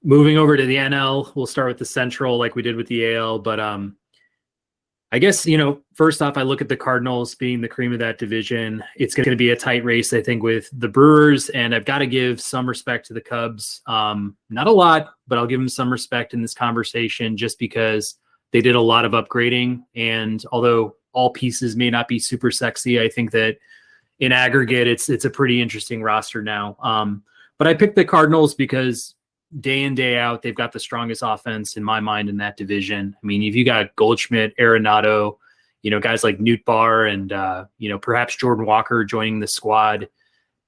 Moving over to the NL, we'll start with the Central like we did with the AL. But I guess, first off, I look at the Cardinals being the cream of that division. It's going to be a tight race, I think, with the Brewers. And I've got to give some respect to the Cubs. Not a lot, but I'll give them some respect in this conversation just because they did a lot of upgrading. And although all pieces may not be super sexy, I think that in aggregate, it's a pretty interesting roster now. But I picked the Cardinals because day in, day out, they've got the strongest offense in my mind in that division. I mean, if you got Goldschmidt, Arenado, guys like Nootbaar and, perhaps Jordan Walker joining the squad.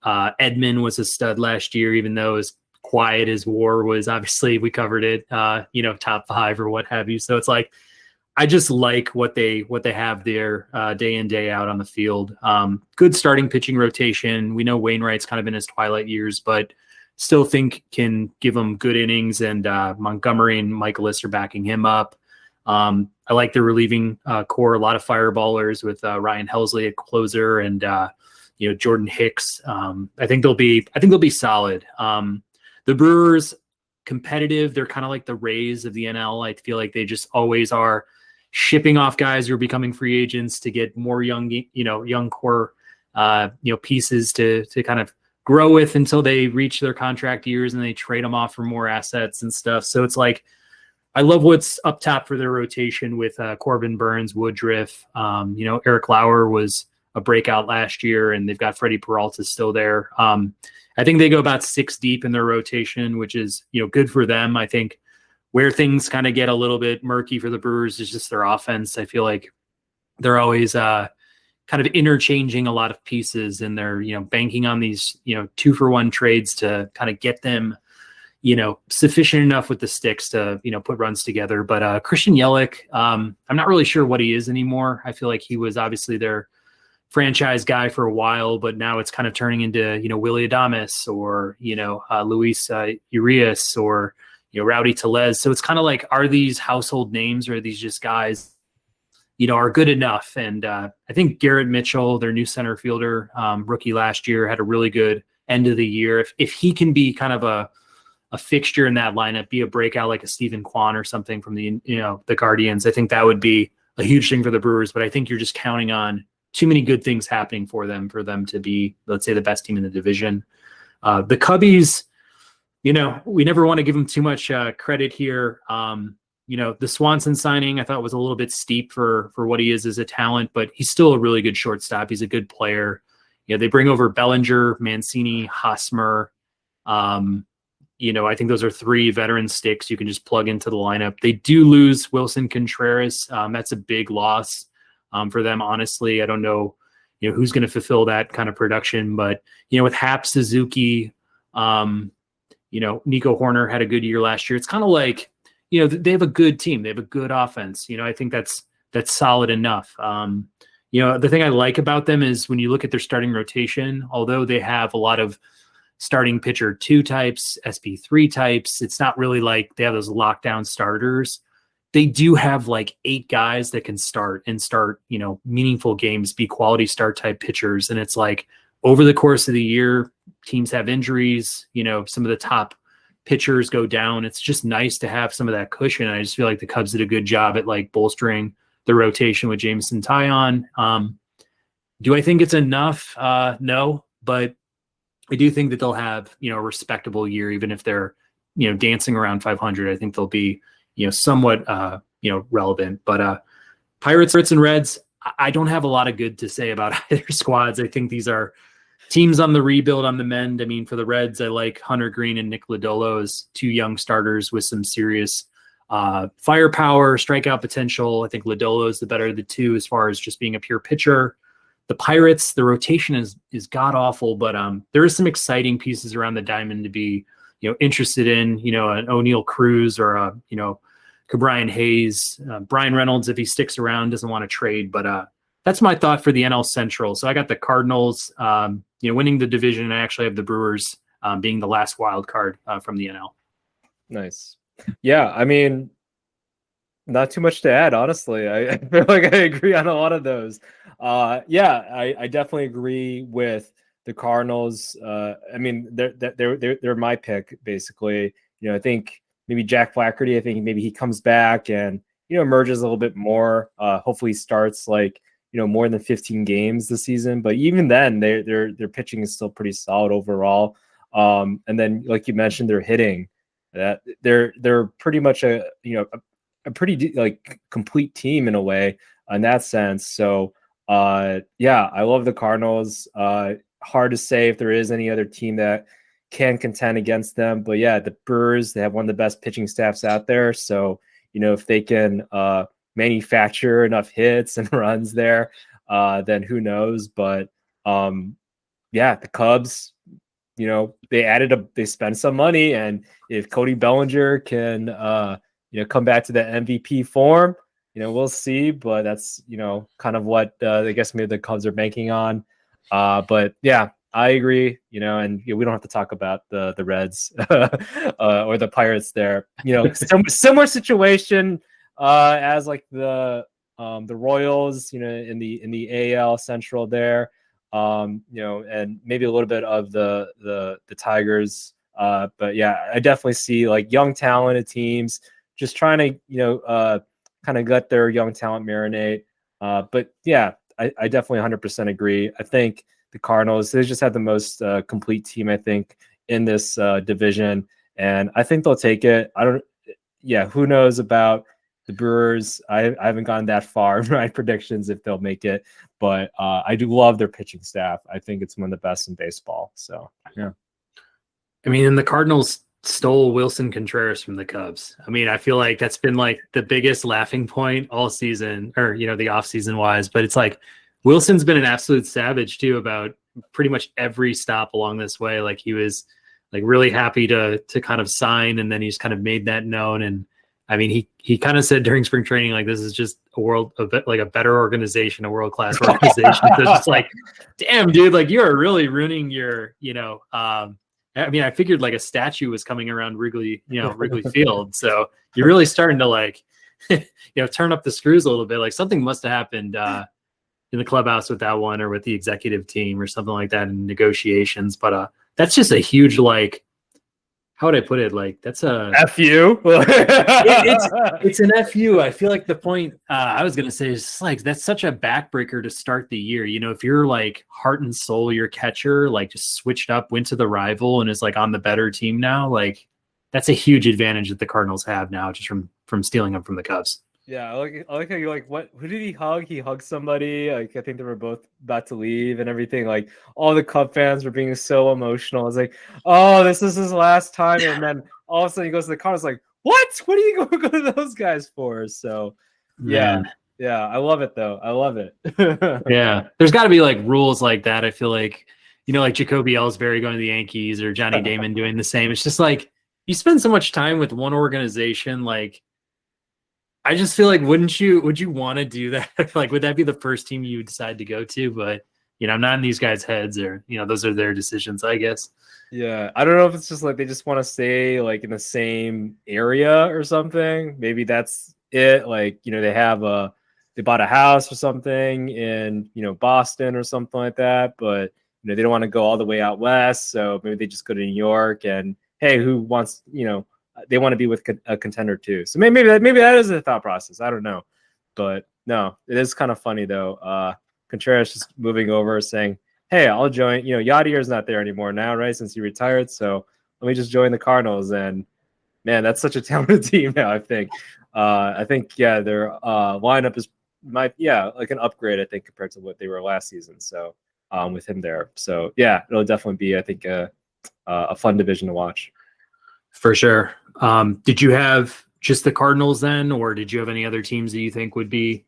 Edman was a stud last year, even though as quiet as WAR was, obviously we covered it, top 5 or what have you. So it's like, I just like what they have there day in, day out on the field. Good starting pitching rotation. We know Wainwright's kind of in his twilight years, but still think can give him good innings, and Montgomery and Michaelis are backing him up. I like the relieving core, a lot of fireballers with Ryan Helsley at closer and Jordan Hicks. I think they'll be solid. The Brewers competitive. They're kind of like the Rays of the NL. I feel like they just always are shipping off guys who are becoming free agents to get more young core pieces to kind of grow with until they reach their contract years, and they trade them off for more assets and stuff. So it's like, I love what's up top for their rotation with Corbin Burns, Woodruff. Eric Lauer was a breakout last year, and they've got Freddie Peralta still there. I think they go about 6 deep in their rotation, which is, good for them. I think where things kind of get a little bit murky for the Brewers is just their offense. I feel like they're always kind of interchanging a lot of pieces, and they're, banking on these, 2-for-1 trades to kind of get them, sufficient enough with the sticks to, put runs together. But Christian Yelich, I'm not really sure what he is anymore. I feel like he was obviously their franchise guy for a while, but now it's kind of turning into, Willy Adames or, Luis Urias or, Rowdy Tellez. So it's kind of like, are these household names, or are these just guys are good enough? And I think Garrett Mitchell, their new center fielder, rookie last year, had a really good end of the year. If he can be kind of a fixture in that lineup, be a breakout like a Stephen Kwan or something from the Guardians, I think that would be a huge thing for the Brewers. But I think you're just counting on too many good things happening for them to be, let's say, the best team in the division. The Cubbies, we never want to give them too much credit here. The Swanson signing I thought was a little bit steep for what he is as a talent, but he's still a really good shortstop. He's a good player. They bring over Bellinger, Mancini, Hosmer. I think those are 3 veteran sticks you can just plug into the lineup. They do lose Wilson Contreras. That's a big loss for them, honestly. I don't know, who's going to fulfill that kind of production, but, with Hap, Suzuki, Nico Horner had a good year last year. It's kind of like, they have a good team. They have a good offense. I think that's solid enough. The thing I like about them is when you look at their starting rotation, although they have a lot of starting pitcher 2 types, SP3 types, it's not really like they have those lockdown starters. They do have like 8 guys that can start, meaningful games, be quality start type pitchers. And it's like over the course of the year, teams have injuries, some of the top pitchers go down. It's just nice to have some of that cushion. I just feel like the Cubs did a good job at like bolstering the rotation with Jameson Taillon. Do I think it's enough? No, but I do think that they'll have, a respectable year, even if they're, dancing around 500. I think they'll be, somewhat, relevant. But Pirates and Reds, I don't have a lot of good to say about either squads. I think these are teams on the rebuild, on the mend. I mean, for the Reds, I like Hunter Green and Nick Lodolo as 2 young starters with some serious firepower, strikeout potential. I think Lodolo is the better of the 2 as far as just being a pure pitcher. The Pirates, the rotation is god awful, but there is some exciting pieces around the diamond to be interested in. An O'Neal Cruz or Cabrian Hayes, Brian Reynolds, if he sticks around, doesn't want to trade. But that's my thought for the NL Central. So I got the Cardinals, winning the division, and I actually have the Brewers being the last wild card from the NL. Nice. Yeah, I mean, not too much to add, honestly. I feel like I agree on a lot of those. I definitely agree with the Cardinals. I mean, they're my pick, basically. I think maybe Jack Flaherty. I think maybe he comes back and emerges a little bit more. Hopefully starts like more than 15 games this season. But even then, their pitching is still pretty solid overall. And then, like you mentioned, they're hitting. That they're pretty much a pretty like complete team in a way in that sense. So yeah, I love the Cardinals. Hard to say if there is any other team that can contend against them, but yeah, the Brewers, they have one of the best pitching staffs out there. So if they can manufacture enough hits and runs there, then who knows? But yeah, the Cubs, they spent some money, and if Cody Bellinger can come back to the MVP form, we'll see. But that's kind of what I guess maybe the Cubs are banking on. But yeah, I agree. And we don't have to talk about the Reds or the Pirates there. Similar situation as like the Royals, in the AL Central there. And maybe a little bit of the Tigers. But yeah, I definitely see like young talented teams just trying to, kind of let their young talent marinate. But yeah, I definitely 100% agree. I think the Cardinals, they just have the most complete team, I think, in this division. And I think they'll take it. Who knows about the Brewers? I haven't gotten that far in my predictions if they'll make it, but I do love their pitching staff. I think it's one of the best in baseball. So yeah. I mean, and the Cardinals stole Wilson Contreras from the Cubs. I mean, I feel like that's been like the biggest laughing point all season, or the off season wise. But it's like Wilson's been an absolute savage too about pretty much every stop along this way. Like he was like really happy to kind of sign, and then he's kind of made that known. And I mean, he kind of said during spring training, like, this is just a better organization, a world-class organization. So it's just like, damn, dude, like you are really ruining your, I mean, I figured like a statue was coming around Wrigley Field. So you're really starting to like, turn up the screws a little bit. Like something must have happened in the clubhouse with that one, or with the executive team or something like that in negotiations. But that's just a huge, like, how would I put it? Like that's a FU. it's an FU. I feel like the point I was gonna say is like that's such a backbreaker to start the year. If you're like heart and soul, your catcher like just switched up, went to the rival, and is like on the better team now. Like that's a huge advantage that the Cardinals have now, just from stealing them from the Cubs. Yeah, I like how you like what? Who did he hug? He hugged somebody. Like I think they were both about to leave and everything. Like all the Cub fans were being so emotional. I was like, oh, this is his last time. And then all of a sudden he goes to the Cardinals. Like, what? What are you going to go to those guys for? So yeah, I love it though. I love it. Yeah, there's got to be like rules like that. I feel like like Jacoby Ellsbury going to the Yankees, or Johnny Damon doing the same. It's just like you spend so much time with one organization, like. I just feel like would you want to do that? Like, would that be the first team you decide to go to? But, I'm not in these guys' heads, or, those are their decisions, I guess. Yeah. I don't know if it's just like they just want to stay like in the same area or something. Maybe that's it. Like, they bought a house or something in, Boston or something like that. But, they don't want to go all the way out west. So maybe they just go to New York, and hey, who wants, they want to be with a contender too. So maybe that is a thought process. I don't know, but no, it is kind of funny though. Contreras just moving over, saying, "Hey, I'll join." Yadier's not there anymore now, right? Since he retired, so let me just join the Cardinals. And man, that's such a talented team now. I think yeah, their lineup is like an upgrade. I think compared to what they were last season. So with him there, so yeah, it'll definitely be, I think, a fun division to watch. For sure. Did you have just the Cardinals then, or did you have any other teams that you think would be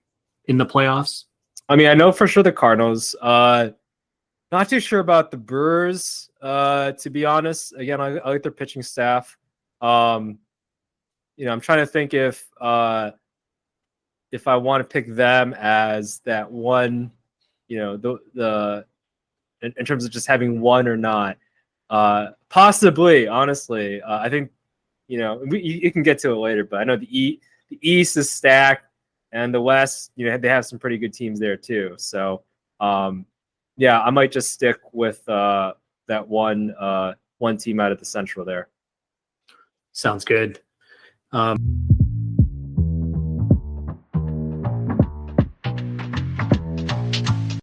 in the playoffs? I mean, I know for sure the Cardinals. Not too sure about the Brewers, to be honest. Again, I like their pitching staff. I'm trying to think if I want to pick them as that one, the in terms of just having one or not. Possibly, honestly, I think you can get to it later, but I know the East is stacked, and the West, they have some pretty good teams there too. So, yeah, I might just stick with that one team out of the Central there. Sounds good. Um,